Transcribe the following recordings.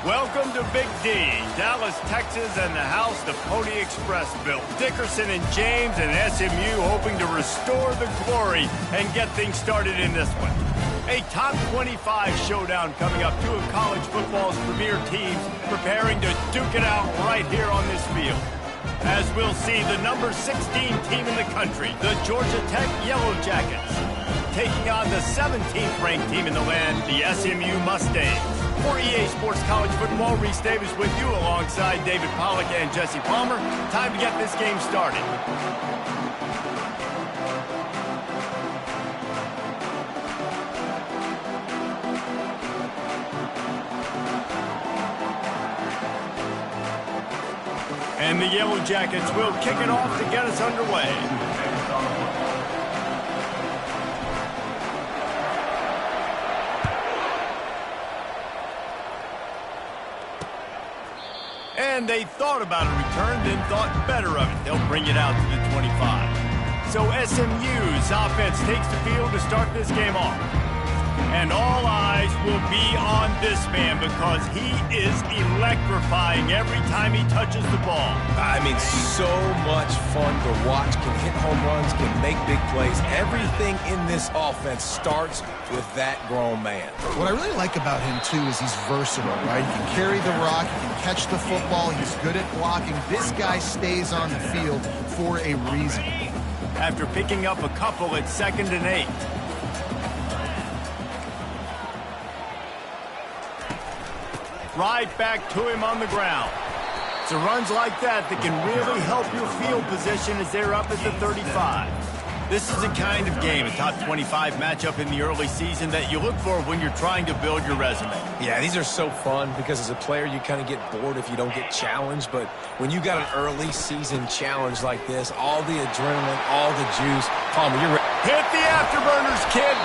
Welcome to Big D, Dallas, Texas, and the house the Pony Express built. Dickerson and James and SMU hoping to restore the glory and get things started in this one. A top 25 showdown coming up. Two of college football's premier teams preparing to duke it out right here on this field. As we'll see, the number 16 team in the country, the Georgia Tech Yellow Jackets, taking on the 17th ranked team in the land, the SMU Mustangs. For EA Sports College Football, Reese Davis with you alongside David Pollack and Jesse Palmer. Time to get this game started. And the Yellow Jackets will kick it off to get us underway. And they thought about a return, then thought better of it. They'll bring it out to the 25. So SMU's offense takes the field to start this game off. And all eyes will be on this man because he is electrifying every time he touches the ball. I mean, so much fun to watch. Can hit home runs, can make big plays. Everything in this offense starts with that grown man. What I really like about him, too, is he's versatile, right? He can carry the rock, he can catch the football, he's good at blocking. This guy stays on the field for a reason. After picking up a couple at 2nd and 8. Right back to him on the ground. So runs like that can really help your field position as they're up at the 35. This is the kind of game, a top 25 matchup in the early season that you look for when you're trying to build your resume. Yeah, these are so fun because as a player you kind of get bored if you don't get challenged, but when you got an early season challenge like this, all the adrenaline, all the juice, Palmer, you're ready. Hit the afterburners, kid.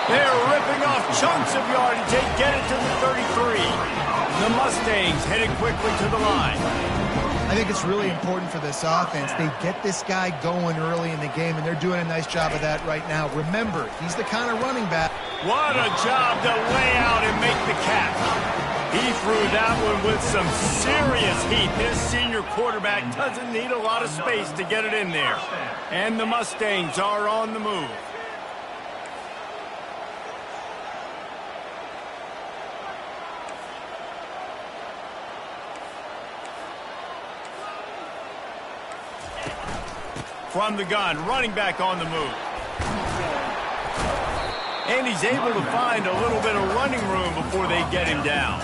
They're ripping off chunks of yardage. They get it to the 33. The Mustangs headed quickly to the line. I think it's really important for this offense. They get this guy going early in the game, and they're doing a nice job of that right now. Remember, he's the kind of running back. What a job to lay out and make the catch. He threw that one with some serious heat. This senior quarterback doesn't need a lot of space to get it in there. And the Mustangs are on the move. From the gun, running back on the move. And he's able to find a little bit of running room before they get him down.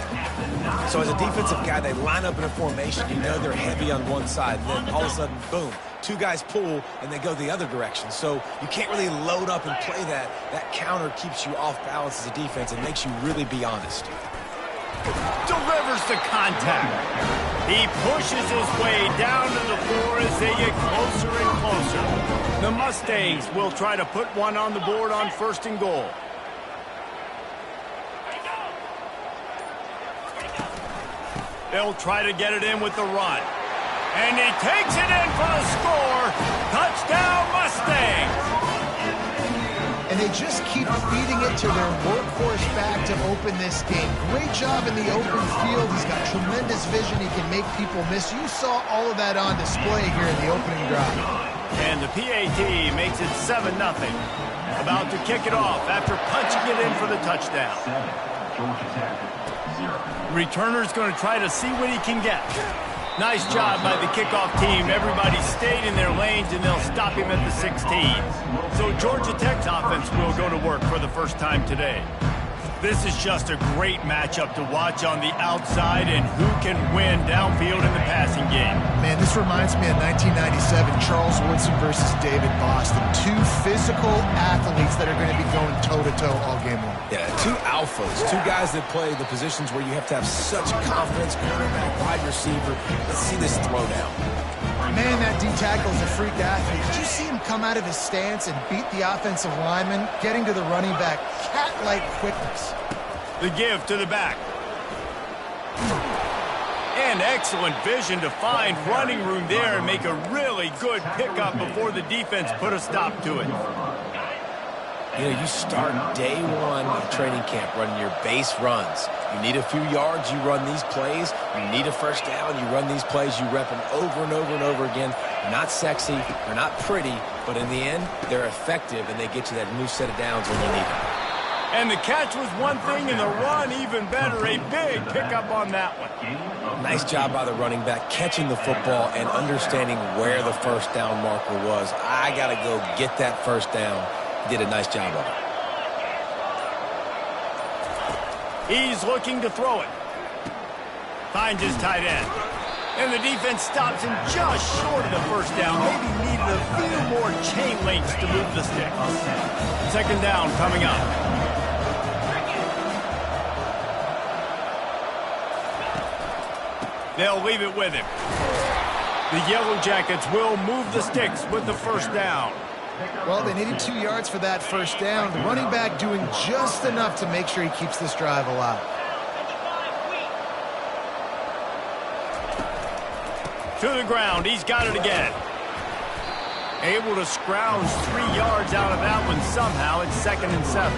So as a defensive guy, they line up in a formation. You know they're heavy on one side. And then all of a sudden, boom, two guys pull, and they go the other direction. So you can't really load up and play that. That counter keeps you off balance as a defense and makes you really be honest. Delivers the contact. He pushes his way down to the floor as they get closer and closer. The Mustangs will try to put one on the board on 1st and goal. They'll try to get it in with the run. And he takes it in for the score. Touchdown, Mustangs! And they just keep feeding it to their workhorse back to open this game. Great job in the open field. He's got tremendous vision. He can make people miss. You saw all of that on display here in the opening drive. And the PAT makes it 7-0. About to kick it off after punching it in for the touchdown. Returner's going to try to see what he can get. Nice job by the kickoff team. Everybody stayed in their lanes, and they'll stop him at the 16. So Georgia Tech's offense will go to work for the first time today. This is just a great matchup to watch on the outside and who can win downfield in the passing game. Man, this reminds me of 1997, Charles Woodson versus David Boston. Two physical athletes that are going to be going toe-to-toe all game long. Yeah, two alphas, two guys that play the positions where you have to have such confidence, quarterback, wide receiver. Let's see this throwdown. Man, that D-tackle is a freak athlete. Did you see him come out of his stance and beat the offensive lineman, getting to the running back? Cat-like quickness. The give to the back. And excellent vision to find running room there and make a really good pickup before the defense put a stop to it. You know, you start day one of training camp running your base runs. You need a few yards, you run these plays. You need a first down, you run these plays. You rep them over and over and over again. Not sexy, they're not pretty, but in the end, they're effective, and they get you that new set of downs when you need them. And the catch was one thing, and the run even better. A big pickup on that one. Nice job by the running back, catching the football and understanding where the first down marker was. I got to go get that first down. He did a nice job of it. He's looking to throw it. Finds his tight end. And the defense stops him just short of the first down. Maybe needed a few more chain links to move the sticks. Second down coming up. They'll leave it with him. The Yellow Jackets will move the sticks with the first down. Well, they needed 2 yards for that first down. The running back doing just enough to make sure he keeps this drive alive. To the ground. He's got it again. Able to scrounge 3 yards out of that one somehow. It's 2nd and 7.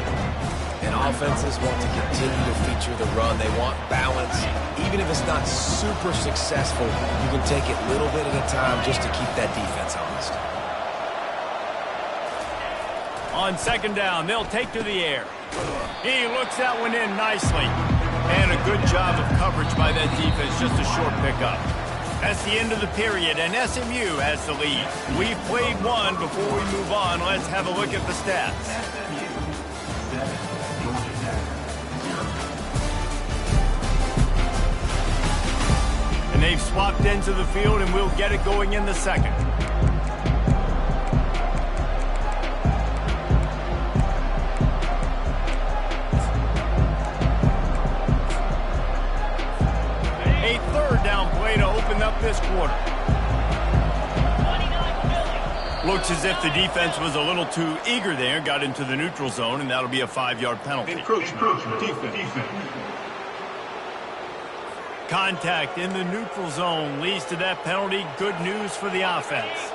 And offenses want to continue to feature the run. They want balance. Even if it's not super successful, you can take it little bit at a time just to keep that defense honest. On second down, they'll take to the air. He looks that one in nicely. And a good job of coverage by that defense. Just a short pickup. That's the end of the period, and SMU has the lead. We've played one. Before we move on, let's have a look at the stats. And they've swapped into the field, and we'll get it going in the second. A third down play to open up this quarter. Looks as if the defense was a little too eager there, got into the neutral zone, and that'll be a 5-yard penalty. Encroachment, defense. Contact in the neutral zone leads to that penalty. Good news for the offense.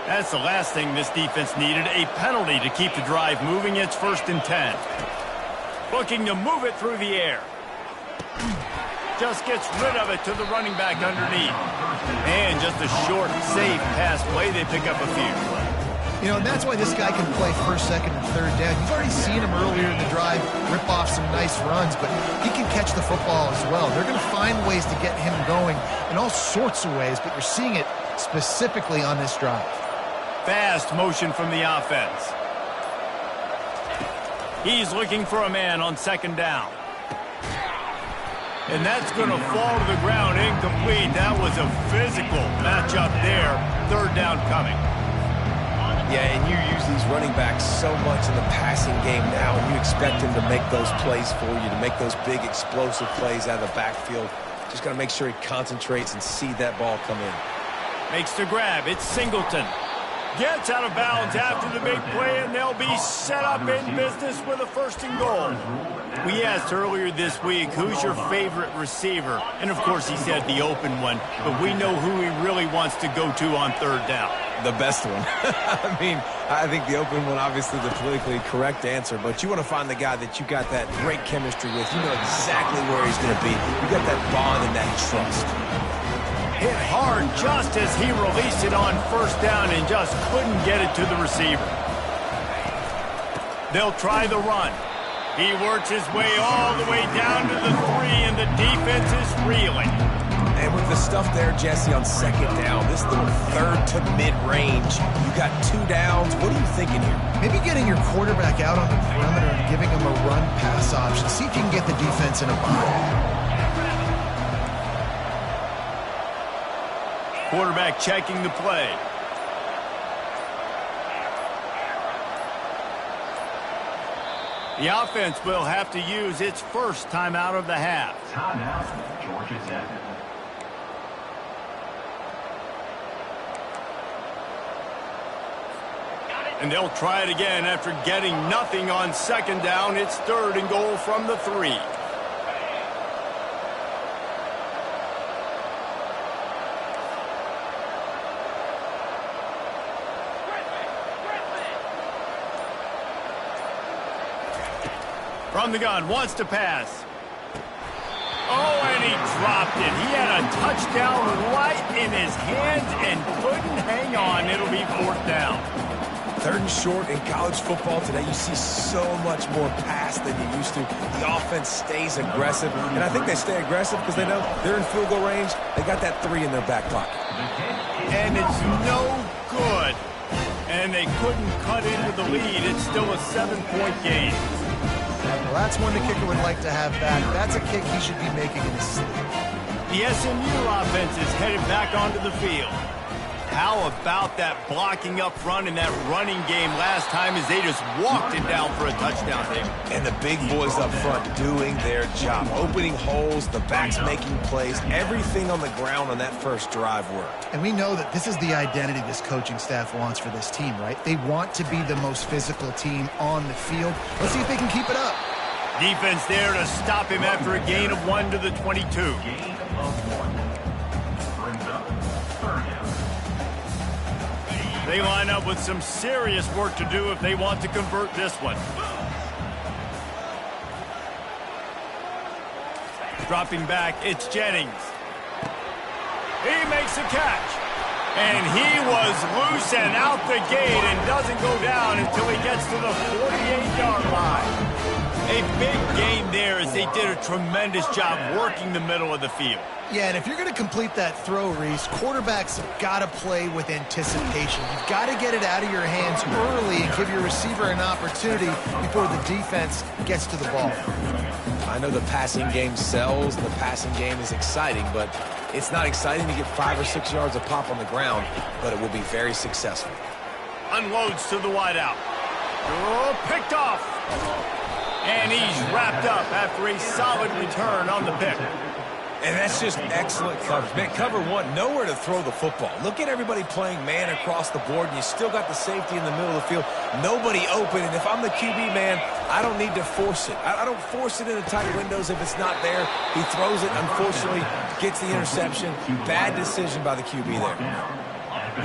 That's the last thing this defense needed, a penalty to keep the drive moving. It's 1st and 10. Looking to move it through the air. Just gets rid of it to the running back underneath. And just a short, safe pass play. They pick up a few. You know, and that's why this guy can play first, second, and third down. You've already seen him earlier in the drive rip off some nice runs, but he can catch the football as well. They're going to find ways to get him going in all sorts of ways, but you're seeing it specifically on this drive. Fast motion from the offense. He's looking for a man on second down. And that's going to fall to the ground incomplete. That was a physical matchup there. Third down coming. Yeah, and you use these running backs so much in the passing game now, and you expect them to make those plays for you, to make those big explosive plays out of the backfield. Just got to make sure he concentrates and see that ball come in. Makes the grab. It's Singleton. Gets out of bounds after the big play, and they'll be set up in business with a 1st and goal. We asked earlier this week, who's your favorite receiver? And, of course, he said the open one, but we know who he really wants to go to on third down. The best one. I mean, I think the open one, obviously the politically correct answer, but you want to find the guy that you got that great chemistry with. You know exactly where he's going to be. You got that bond and that trust. Hit hard just as he released it on first down and just couldn't get it to the receiver. They'll try the run. He works his way all the way down to the 3, and the defense is reeling. And with the stuff there, Jesse, on second down, this little third to mid-range, you got 2 downs. What are you thinking here? Maybe getting your quarterback out on the perimeter and giving him a run-pass option. See if you can get the defense in a bind. Quarterback checking the play. The offense will have to use its first timeout of the half. Timeout, Georgia Tech. And they'll try it again after getting nothing on second down. It's 3rd and goal from the 3. From the gun, wants to pass. he dropped it. He had a touchdown right in his hands and couldn't hang on. It'll be 4th down. 3rd and short in college football today. You see so much more pass than you used to. The offense stays aggressive, and I think they stay aggressive because they know they're in field goal range. They got that 3 in their back pocket. And it's no good. And they couldn't cut into the lead. It's still a 7-point game. Well, that's one the kicker would like to have back. That's a kick he should be making in his sleep. The SMU offense is headed back onto the field. How about that blocking up front in that running game last time as they just walked it down for a touchdown there. And the big boys up front doing their job, opening holes, the backs making plays. Everything on the ground on that first drive worked. And we know that this is the identity this coaching staff wants for this team, right? They want to be the most physical team on the field. Let's see if they can keep it up. Defense there to stop him after a gain of 1 to the 22. Gain of 1. Brings up 3rd down. They line up with some serious work to do if they want to convert this one. Dropping back, it's Jennings. He makes a catch. And he was loose and out the gate and doesn't go down until he gets to the 48-yard line. A big gain there as they did a tremendous job working the middle of the field. Yeah, and if you're going to complete that throw, Reese, quarterbacks have got to play with anticipation. You've got to get it out of your hands early and give your receiver an opportunity before the defense gets to the ball. I know the passing game sells, the passing game is exciting, but it's not exciting to get 5 or 6 yards a pop on the ground, but it will be very successful. Unloads to the wideout. Oh, picked off. And he's wrapped up after a solid return on the pick. And that's just excellent coverage. Man, cover 1, nowhere to throw the football. Look at everybody playing man across the board, and you still got the safety in the middle of the field. Nobody open, and if I'm the QB, man, I don't need to force it. I don't force it into tight windows if it's not there. He throws it, unfortunately, gets the interception. Bad decision by the QB there.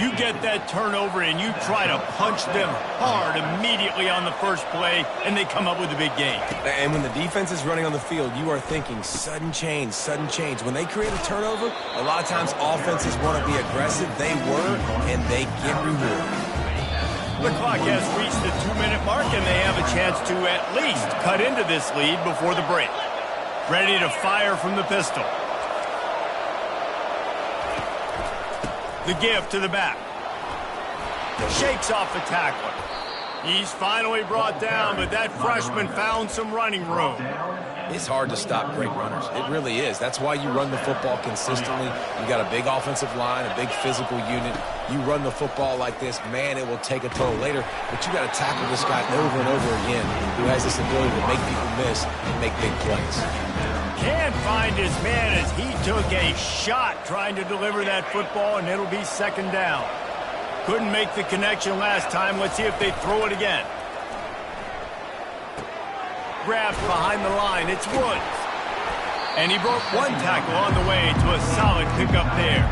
You get that turnover and you try to punch them hard immediately on the first play, and they come up with a big gain. And when the defense is running on the field, you are thinking sudden change, sudden change. When they create a turnover, a lot of times offenses want to be aggressive. They were, and they get rewarded. The clock has reached the 2-minute mark, and they have a chance to at least cut into this lead before the break. Ready to fire from the pistol. The give to the back. Shakes off the tackler. He's finally brought down, but that freshman found some running room. It's hard to stop great runners. It really is. That's why you run the football consistently. You got a big offensive line, a big physical unit. You run the football like this, man, it will take a toll later. But you got to tackle this guy over and over again who has this ability to make people miss and make big plays. Can't find his man as he took a shot trying to deliver that football, and it'll be 2nd down. Couldn't make the connection last time. Let's see if they throw it again. Grabbed behind the line. It's Woods. And he broke 1 tackle on the way to a solid pickup there.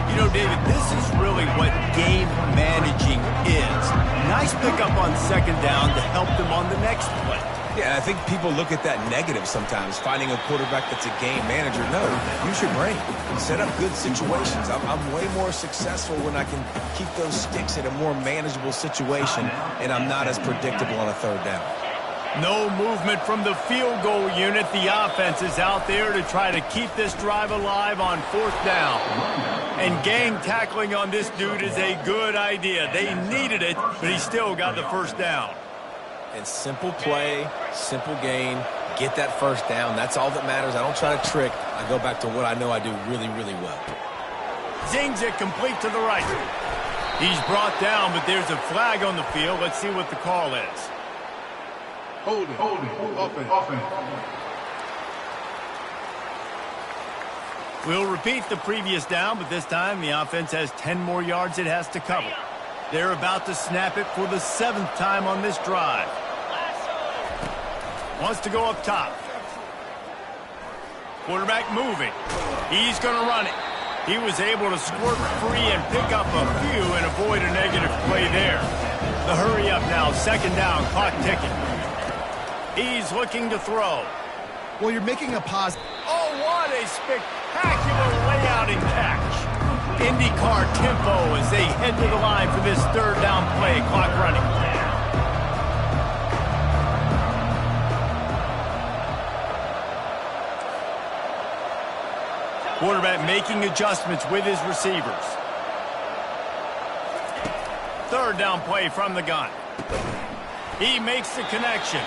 You know, David, this is really what game managing is. Nice pickup on 2nd down to help them on the next play. Yeah, I think people look at that negative sometimes, finding a quarterback that's a game manager. No, use your brain. Set up good situations. I'm way more successful when I can keep those sticks in a more manageable situation, and I'm not as predictable on a 3rd down. No movement from the field goal unit. The offense is out there to try to keep this drive alive on 4th down. And gang tackling on this dude is a good idea. They needed it, but he still got the 1st down. And simple play, simple gain, get that 1st down. That's all that matters. I don't try to trick. I go back to what I know I do really, really well. Zings it complete to the right. He's brought down, but there's a flag on the field. Let's see what the call is. Holding. Offense. We'll repeat the previous down, but this time the offense has 10 more yards it has to cover. They're about to snap it for the 7th time on this drive. Wants to go up top. Quarterback moving. He's going to run it. He was able to squirt free and pick up a few and avoid a negative play there. The hurry up now, 2nd down, clock ticking. He's looking to throw. Well, you're making a positive. Oh, what a spectacular layout and catch. IndyCar tempo as they head to the line for this third down play. Clock running. Quarterback making adjustments with his receivers. Third down play from the gun. He makes the connection.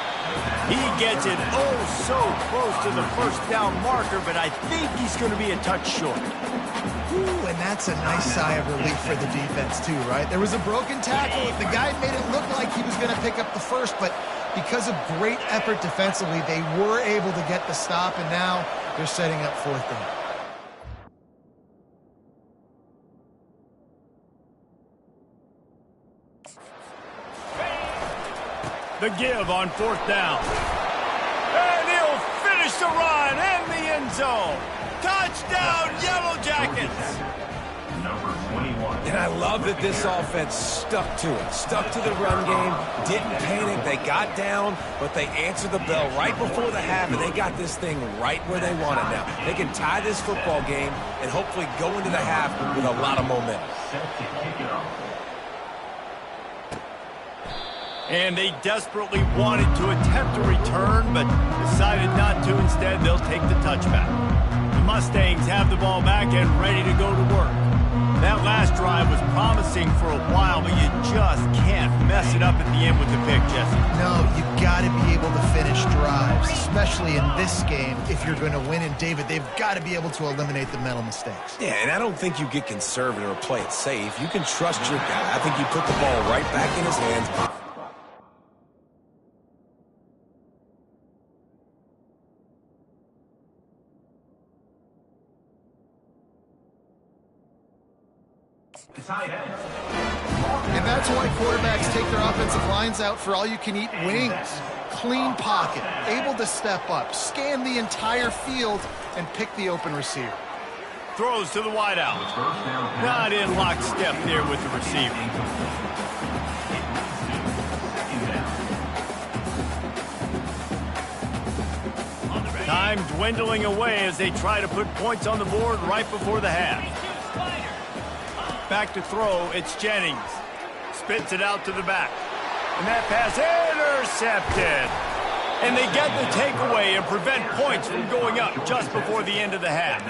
He gets it oh so close to the first down marker, but I think he's going to be a touch short. Ooh, and that's a nice sigh of relief for the defense too, right? There was a broken tackle. The guy made it look like he was going to pick up the first, but because of great effort defensively, they were able to get the stop, and now they're setting up fourth down. The give on fourth down. And he'll finish the run in the end zone. Touchdown, Yellow Jackets. Number 21. And I love that this offense stuck to it. Stuck to the run game. Didn't panic. They got down, but they answered the bell right before the half, and they got this thing right where they want it now. They can tie this football game and hopefully go into the half with a lot of momentum. Set to kick it off. And they desperately wanted to attempt a return, but decided not to. Instead, they'll take the touchback. The Mustangs have the ball back and ready to go to work. That last drive was promising for a while, but you just can't mess it up at the end with the pick, Jesse. No, you got to be able to finish drives, especially in this game. If you're going to win, and David, they've got to be able to eliminate the mental mistakes. Yeah, and I don't think you get conservative or play it safe. You can trust your guy. I think you put the ball right back in his hands. And that's why quarterbacks take their offensive lines out for all-you-can-eat wings. Clean pocket, able to step up, scan the entire field, and pick the open receiver. Throws to the wideout. Not in lockstep there with the receiver. Time dwindling away as they try to put points on the board right before the half. Back to throw, it's Jennings. Spits it out to the back. And that pass intercepted. And they get the takeaway and prevent points from going up just before the end of the half.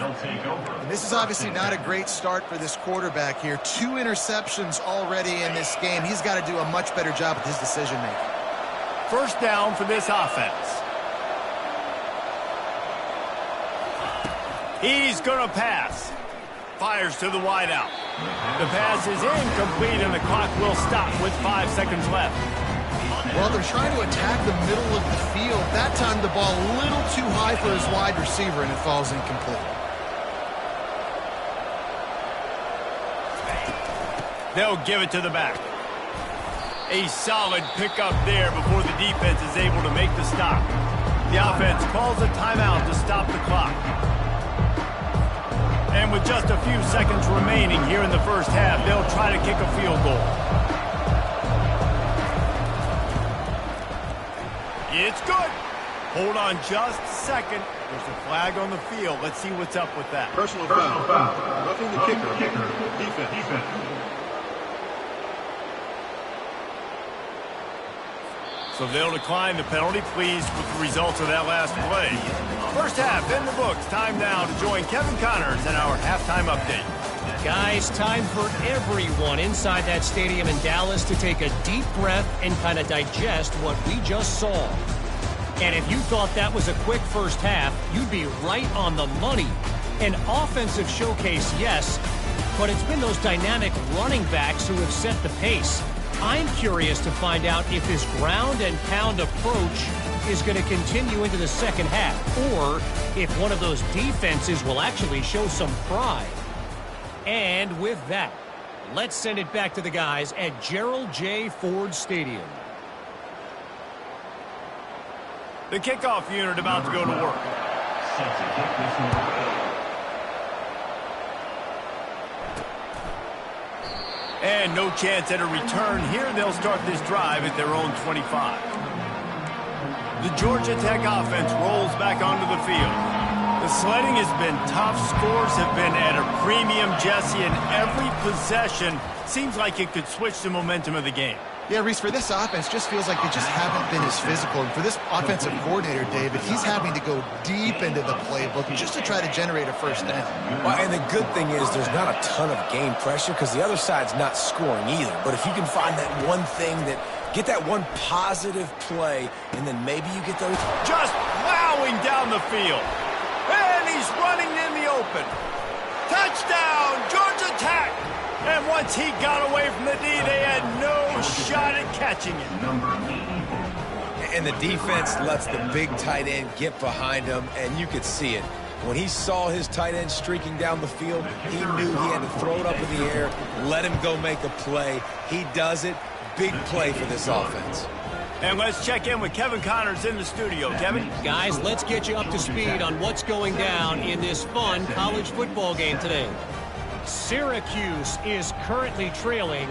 And this is obviously not a great start for this quarterback here. 2 interceptions already in this game. He's got to do a much better job with his decision-making. First down for this offense. He's going to pass. Fires to the wideout. The pass is incomplete, and the clock will stop with 5 seconds left. Well, they're trying to attack the middle of the field. That time the ball a little too high for his wide receiver, and it falls incomplete. They'll give it to the back. A solid pickup there before the defense is able to make the stop. The offense calls a timeout to stop the clock. And with just a few seconds remaining here in the first half, they'll try to kick a field goal. It's good. Hold on just a second. There's a flag on the field. Let's see what's up with that. Personal foul. Roughing the kicker. Defense. So they'll decline the penalty, pleased with the results of that last play. First half in the books. Time now to join Kevin Connors in our halftime update. Guys, time for everyone inside that stadium in Dallas to take a deep breath and kind of digest what we just saw. And if you thought that was a quick first half, you'd be right on the money. An offensive showcase, yes, but it's been those dynamic running backs who have set the pace. I'm curious to find out if this ground and pound approach is going to continue into the second half, or if one of those defenses will actually show some pride. And with that, let's send it back to the guys at Gerald J. Ford Stadium. The kickoff unit about to go to work. Set to kick this one. And no chance at a return here. They'll start this drive at their own 25. The Georgia Tech offense rolls back onto the field. The sledding has been tough. Scores have been at a premium, Jesse, and every possession seems like it could switch the momentum of the game. Yeah, Reese, for this offense, just feels like they just haven't been as physical. And for this offensive coordinator, David, he's having to go deep into the playbook just to try to generate a first down. Well, and the good thing is there's not a ton of game pressure because the other side's not scoring either. But if you can find that one thing get that one positive play, and then maybe you get those. Just plowing down the field. And he's running in the open. Touchdown, Georgia Tech. And once he got away from the D, they had no shot at catching it. And the defense lets the big tight end get behind him, and you could see it. When he saw his tight end streaking down the field, he knew he had to throw it up in the air, let him go make a play. He does it. Big play for this offense. And let's check in with Kevin Connors in the studio. Kevin? Guys, let's get you up to speed on what's going down in this fun college football game today. Syracuse is currently trailing,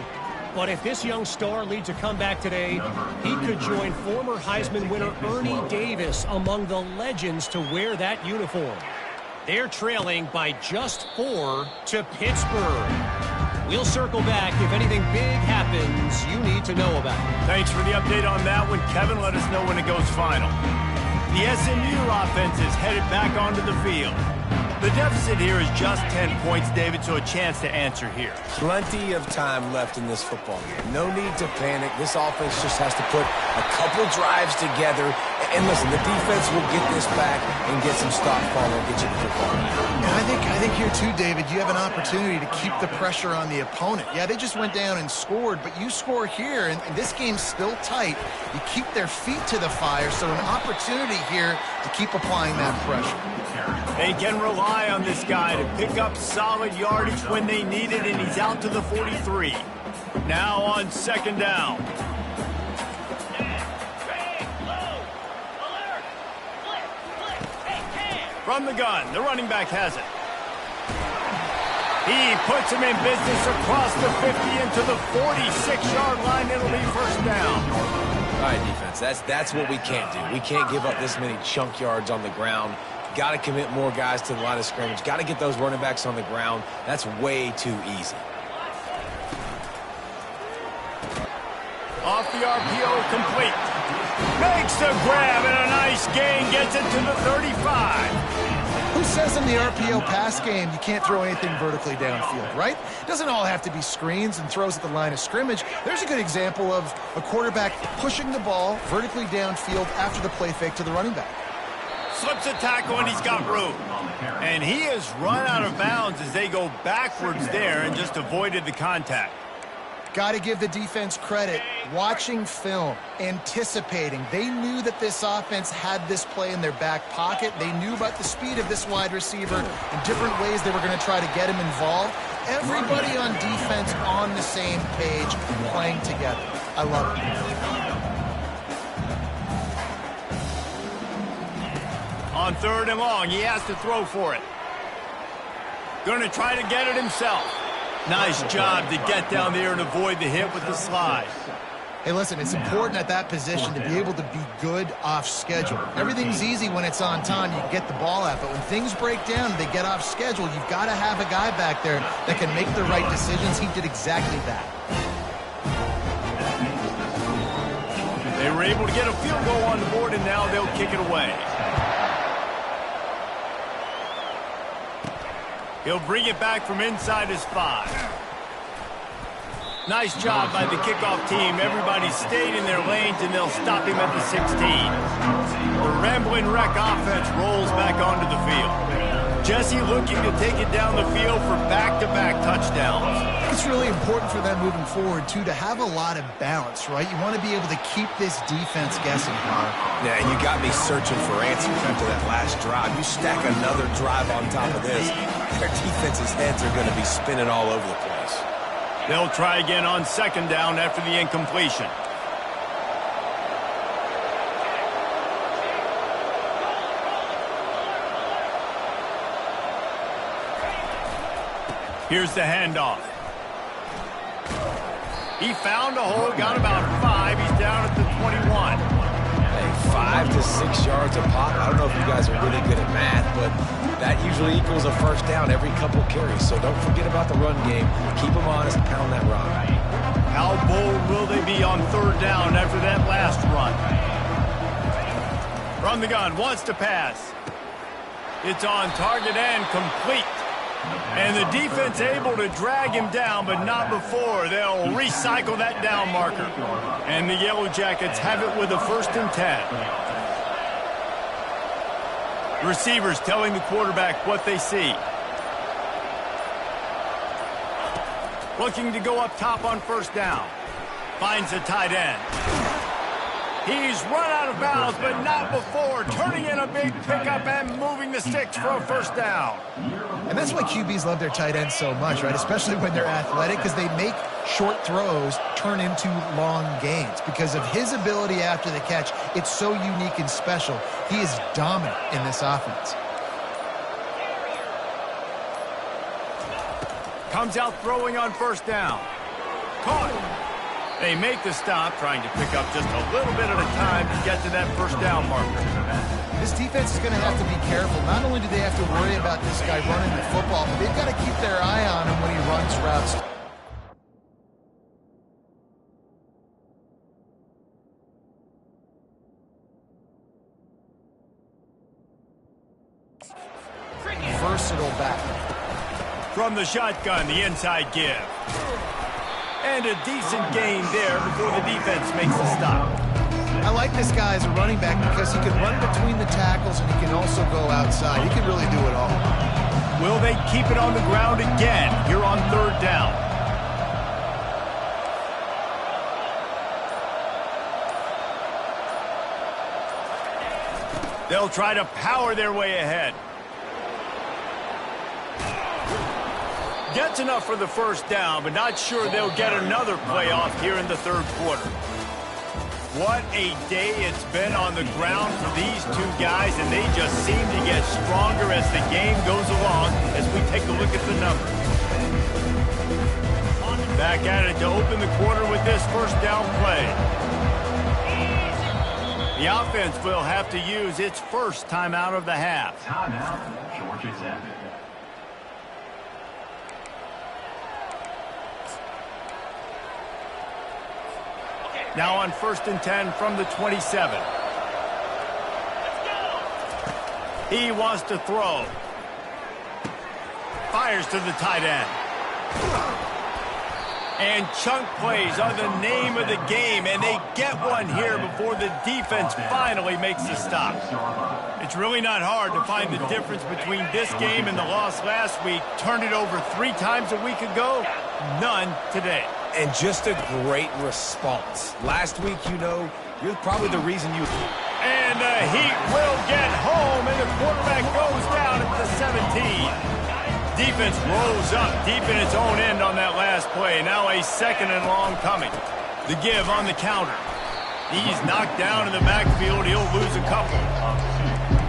but if this young star leads a comeback today, he could join former Heisman winner Ernie Davis among the legends to wear that uniform. They're trailing by just 4 to Pittsburgh. We'll circle back if anything big happens you need to know about. Thanks for the update on that one, Kevin. Let us know when it goes final. The SMU offense is headed back onto the field. The deficit here is just 10 points, David, so a chance to answer here. Plenty of time left in this football game. No need to panic. This offense just has to put a couple drives together. And listen, the defense will get this back and get some stop follow and get you the football game. And I think here too, David, you have an opportunity to keep the pressure on the opponent. Yeah, they just went down and scored, but you score here, and this game's still tight. You keep their feet to the fire, so an opportunity here to keep applying that pressure. They can rely on this guy to pick up solid yardage when they need it, and he's out to the 43. Now on second down. From the gun, the running back has it. He puts him in business across the 50 into the 46-yard line. It'll be first down. All right, defense, that's what we can't do. We can't give up this many chunk yards on the ground. Got to commit more guys to the line of scrimmage. Got to get those running backs on the ground. That's way too easy. Off the RPO, complete. Makes the grab and a nice gain. Gets it to the 35. Who says in the RPO pass game you can't throw anything vertically downfield, right? It doesn't all have to be screens and throws at the line of scrimmage. There's a good example of a quarterback pushing the ball vertically downfield after the play fake to the running back. Slips a tackle and he's got room. And he has run out of bounds as they go backwards there and just avoided the contact. Got to give the defense credit. Watching film, anticipating. They knew that this offense had this play in their back pocket. They knew about the speed of this wide receiver and different ways they were going to try to get him involved. Everybody on defense on the same page, playing together. I love it. On third and long, he has to throw for it. Going to try to get it himself. Nice job to get down there and avoid the hit with the slide. Hey, listen, it's important at that position to be able to be good off schedule. Everything's easy when it's on time. You can get the ball out. But when things break down and they get off schedule, you've got to have a guy back there that can make the right decisions. He did exactly that. They were able to get a field goal on the board, and now they'll kick it away. He'll bring it back from inside his 5. Nice job by the kickoff team. Everybody stayed in their lanes, and they'll stop him at the 16. The Rambling Wreck offense rolls back onto the field. Jesse looking to take it down the field for back-to-back touchdowns. It's really important for them moving forward, too, to have a lot of balance, right? You want to be able to keep this defense guessing, Connor. Yeah, and you got me searching for answers after that last drive. You stack another drive on top of this, their defense's heads are going to be spinning all over the place. They'll try again on second down after the incompletion. Here's the handoff. He found a hole, got about 5. He's down at the 21. Hey, 5 5 to 6 yards a pop. I don't know if you guys are really good at math, but that usually equals a first down every couple carries. So don't forget about the run game. Keep them honest, pound that rock. How bold will they be on third down after that last run? From the gun, wants to pass. It's on target and complete. And the defense able to drag him down, but not before. They'll recycle that down marker. And the Yellow Jackets have it with a 1st and 10. Receivers telling the quarterback what they see. Looking to go up top on 1st down. Finds a tight end. He's run out of bounds, but not before. Turning in a big pickup and moving the sticks for a 1st down. And that's why QBs love their tight ends so much, right? Especially when they're athletic, because they make short throws turn into long gains. Because of his ability after the catch, it's so unique and special. He is dominant in this offense. Comes out throwing on 1st down. Caught. They make the stop, trying to pick up just a little bit at a time to get to that 1st down marker. This defense is going to have to be careful. Not only do they have to worry about this guy running the football, but they've got to keep their eye on him when he runs routes. Versatile back. From the shotgun, the inside give. And a decent gain there before the defense makes the stop. I like this guy as a running back because he can run between the tackles and he can also go outside. He can really do it all. Will they keep it on the ground again here on 3rd down? They'll try to power their way ahead. Gets enough for the 1st down, but not sure they'll get another playoff here in the 3rd quarter. What a day it's been on the ground for these two guys, and they just seem to get stronger as the game goes along as we take a look at the numbers. Back at it to open the quarter with this 1st down play. The offense will have to use its 1st timeout of the half. Timeout, Georgia Tech. Now on 1st and 10 from the 27. He wants to throw. Fires to the tight end. And chunk plays are the name of the game, and they get one here before the defense finally makes the stop. It's really not hard to find the difference between this game and the loss last week. Turned it over 3 times a week ago, none today. And just a great response. Last week, you know, you're probably the reason you... And the Heat will get home, and the quarterback goes down at the 17. Defense rolls up deep in its own end on that last play. Now a 2nd and long coming. The give on the counter. He's knocked down in the backfield. He'll lose a couple.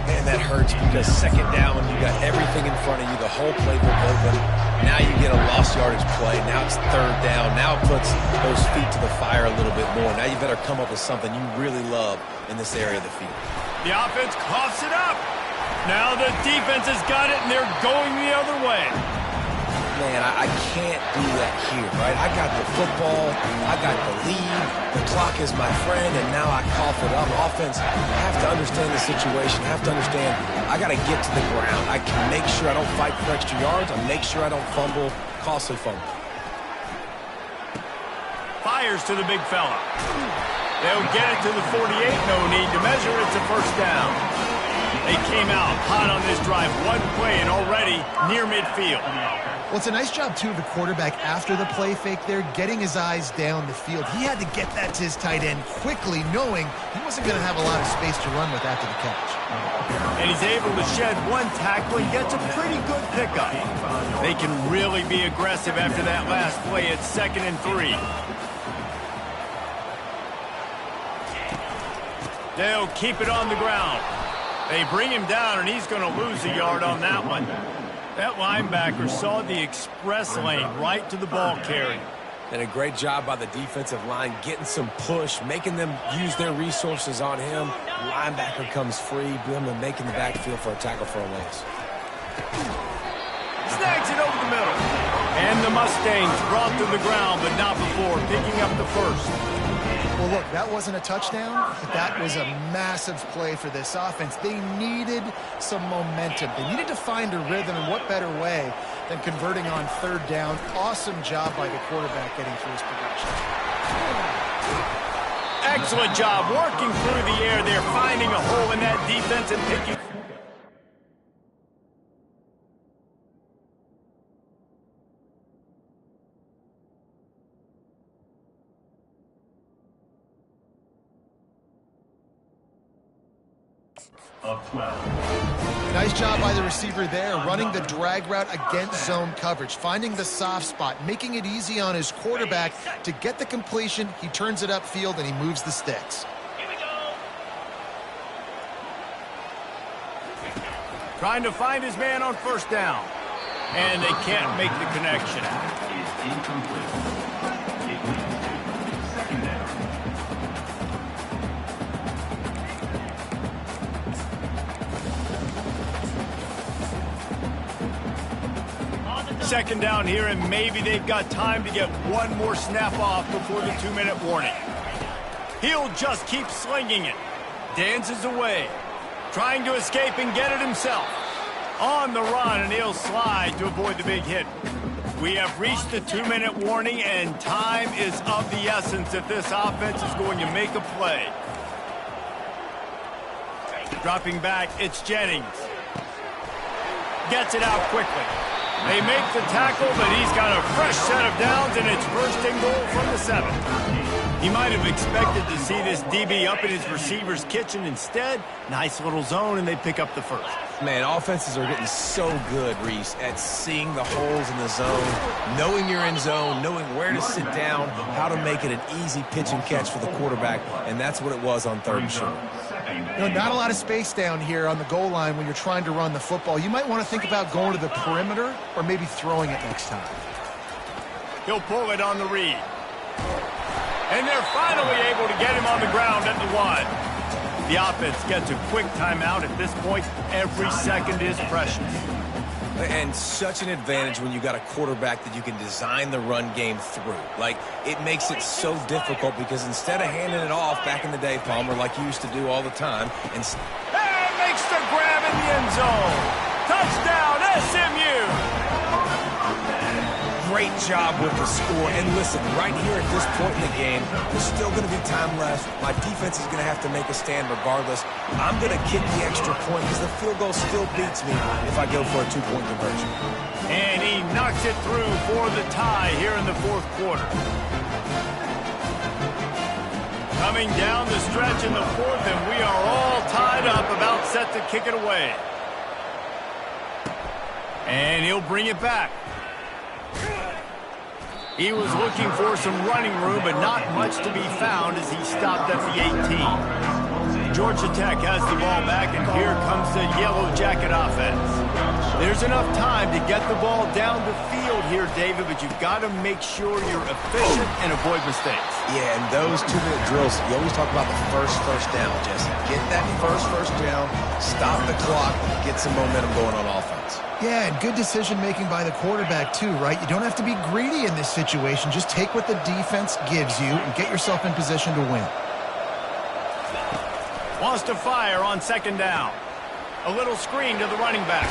Man, that hurts because 2nd down, when you got everything in front of you, the whole playbook open. Now you get a lost yardage play. Now it's 3rd down. Now it puts those feet to the fire a little bit more. Now you better come up with something you really love in this area of the field. The offense coughs it up. Now the defense has got it, and they're going the other way. Man, I can't do that here, right? I got the football. I got the lead. The clock is my friend, and now I cough it up. Offense, I have to understand the situation. I have to understand I got to get to the ground. I can make sure I don't fight for extra yards. I make sure I don't fumble, costly fumble. Fires to the big fella. They'll get it to the 48. No need to measure. It's a 1st down. They came out hot on this drive. One play and already near midfield. Well, it's a nice job, too, of the quarterback after the play fake there, getting his eyes down the field. He had to get that to his tight end quickly, knowing he wasn't going to have a lot of space to run with after the catch. And he's able to shed one tackle and gets a pretty good pickup. They can really be aggressive after that last play at 2nd and 3. They'll keep it on the ground. They bring him down, and he's going to lose a yard on that one. That linebacker saw the express lane right to the ball carrier. And a great job by the defensive line, getting some push, making them use their resources on him. Linebacker comes free, boom, and making the backfield for a tackle for a loss. Snags it over the middle. And the Mustangs brought to the ground, but not before picking up the first. Well, look, that wasn't a touchdown, but that was a massive play for this offense. They needed some momentum. They needed to find a rhythm, and what better way than converting on third down. Awesome job by the quarterback getting through his progression. Excellent job working through the air there, finding a hole in that defense and picking. Of 12. Nice job by the receiver there, running the drag route against zone coverage, finding the soft spot, making it easy on his quarterback to get the completion. He turns it upfield, and he moves the sticks. Trying to find his man on first down. And they can't make the connection. Is incomplete. It leads to second down. Second down here, and maybe they've got time to get one more snap off before the 2-minute warning. He'll just keep slinging it. Dances away. Trying to escape and get it himself. On the run, and he'll slide to avoid the big hit. We have reached the 2-minute warning, and time is of the essence if this offense is going to make a play. Dropping back, it's Jennings. Gets it out quickly. They make the tackle, but he's got a fresh set of downs, and it's first and goal from the 7. He might have expected to see this DB up in his receiver's kitchen. Instead, nice little zone, and they pick up the first. Man, offenses are getting so good, Reese, at seeing the holes in the zone, knowing you're in zone, knowing where to sit down, how to make it an easy pitch and catch for the quarterback, and that's what it was on third and short. You know, not a lot of space down here on the goal line when you're trying to run the football. You might want to think about going to the perimeter or maybe throwing it next time. He'll pull it on the read. And they're finally able to get him on the ground at the 1. The offense gets a quick timeout. At this point, every second is precious. And such an advantage when you got a quarterback that you can design the run game through. Like, it makes it so difficult because instead of handing it off back in the day, Palmer, like you used to do all the time, and makes the grab in the end zone. Touchdown, SMU! Great job with the score. And listen, right here at this point in the game, there's still going to be time left. My defense is going to have to make a stand regardless. I'm going to kick the extra point because the field goal still beats me if I go for a 2-point conversion. And he knocks it through for the tie here in the fourth quarter. Coming down the stretch in the fourth, and we are all tied up, about set to kick it away. And he'll bring it back. He was looking for some running room, but not much to be found as he stopped at the 18. Georgia Tech has the ball back, and here comes the Yellow Jacket offense. There's enough time to get the ball down the field here, David, but you've got to make sure you're efficient and avoid mistakes. Yeah, and those 2-minute drills, you always talk about the first down, Jesse. Get that first down, stop the clock, get some momentum going on offense. Yeah, and good decision-making by the quarterback, too, right? You don't have to be greedy in this situation. Just take what the defense gives you and get yourself in position to win. Wants to fire on second down. A little screen to the running back.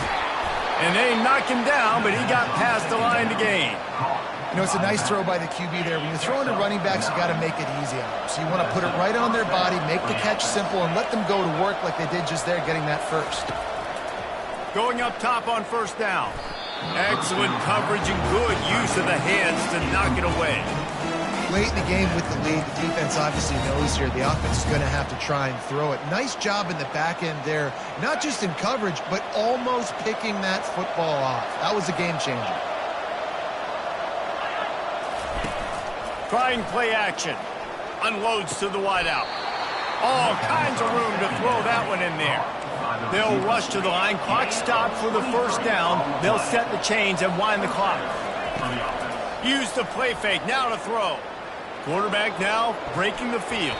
And they knock him down, but he got past the line to gain. You know, it's a nice throw by the QB there. When you're throwing to running backs, you got to make it easy on them. So you want to put it right on their body, make the catch simple, and let them go to work like they did just there, getting that first. Going up top on first down. Excellent coverage and good use of the hands to knock it away. Late in the game with the lead, the defense obviously knows here the offense is going to have to try and throw it. Nice job in the back end there, not just in coverage, but almost picking that football off. That was a game changer. Trying play action. Unloads to the wideout. All kinds of room to throw that one in there. They'll rush to the line. Clock stopped for the first down. They'll set the chains and wind the clock. Use the play fake, now to throw. Quarterback now breaking the field.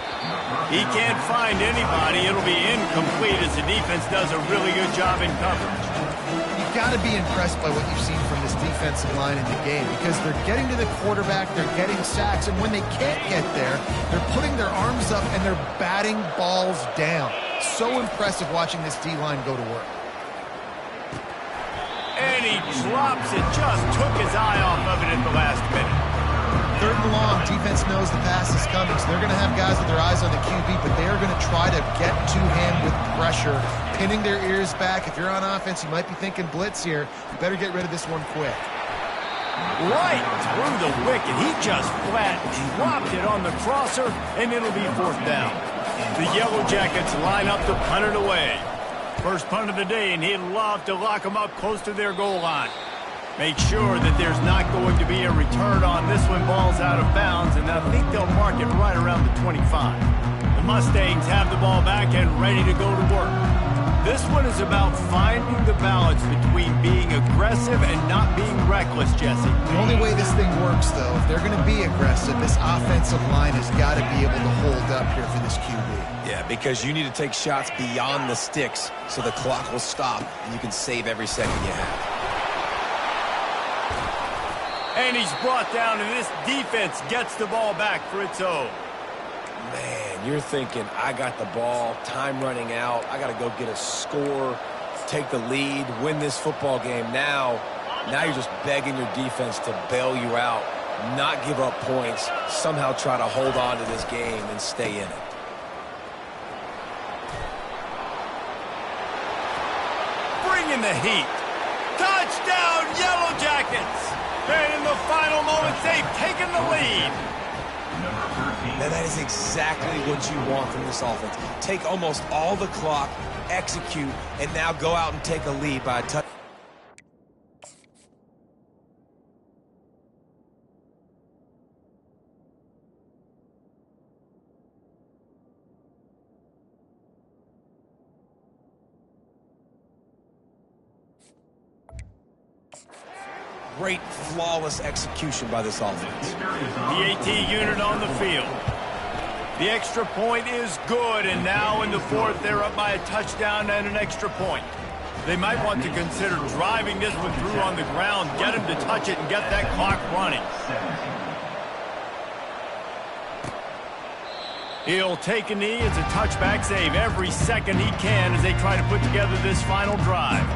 He can't find anybody. It'll be incomplete as the defense does a really good job in coverage. You've got to be impressed by what you've seen from this defensive line in the game because they're getting to the quarterback, they're getting sacks, and when they can't get there, they're putting their arms up and they're batting balls down. So impressive watching this D-line go to work. And he drops it, just took his eye off of it at the last minute. 3rd and long, defense knows the pass is coming, so they're going to have guys with their eyes on the QB, but they are going to try to get to him with pressure, pinning their ears back. If you're on offense, you might be thinking blitz here. You better get rid of this one quick. Right through the wicket. He just flat dropped it on the crosser, and it'll be 4th down. The Yellow Jackets line up to punt it away. First punt of the day, and he'd love to lock them up close to their goal line. Make sure that there's not going to be a return on this one. Ball's out of bounds, and I think they'll mark it right around the 25. The Mustangs have the ball back and ready to go to work. This one is about finding the balance between being aggressive and not being reckless, Jesse. The only way this thing works, though, if they're going to be aggressive, this offensive line has got to be able to hold up here for this QB. Yeah, because you need to take shots beyond the sticks so the clock will stop and you can save every second you have. And he's brought down, and this defense gets the ball back for its own. Man, you're thinking, I got the ball, time running out, I got to go get a score, take the lead, win this football game. Now you're just begging your defense to bail you out, not give up points, somehow try to hold on to this game and stay in it. Bringing the heat. Touchdown, Yellow Jackets! And in the final moments, they've taken the lead. And that is exactly what you want from this offense. Take almost all the clock, execute, and now go out and take a lead by a touchdown. Great, flawless execution by this offense. The AT unit on the field. The extra point is good, and now in the 4th, they're up by a touchdown and an extra point. They might want to consider driving this one through on the ground, get him to touch it, and get that clock running. He'll take a knee. It's a touchback save every second he can as they try to put together this final drive.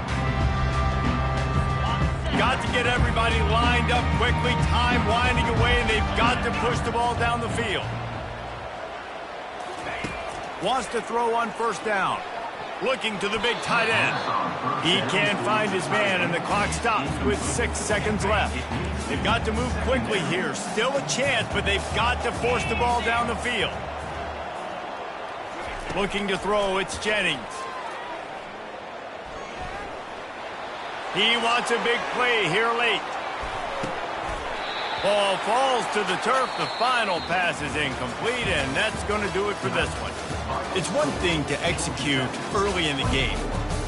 Got to get everybody lined up quickly, time winding away, and they've got to push the ball down the field. Wants to throw on 1st down. Looking to the big tight end. He can't find his man, and the clock stops with 6 seconds left. They've got to move quickly here. Still a chance, but they've got to force the ball down the field. Looking to throw, it's Jennings. He wants a big play here late. Ball falls to the turf. The final pass is incomplete, and that's going to do it for this one. It's one thing to execute early in the game.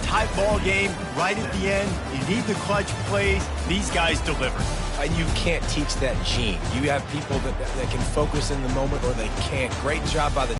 Tight ball game, right at the end. You need the clutch plays. These guys deliver. And you can't teach that gene. You have people that can focus in the moment or they can't. Great job by the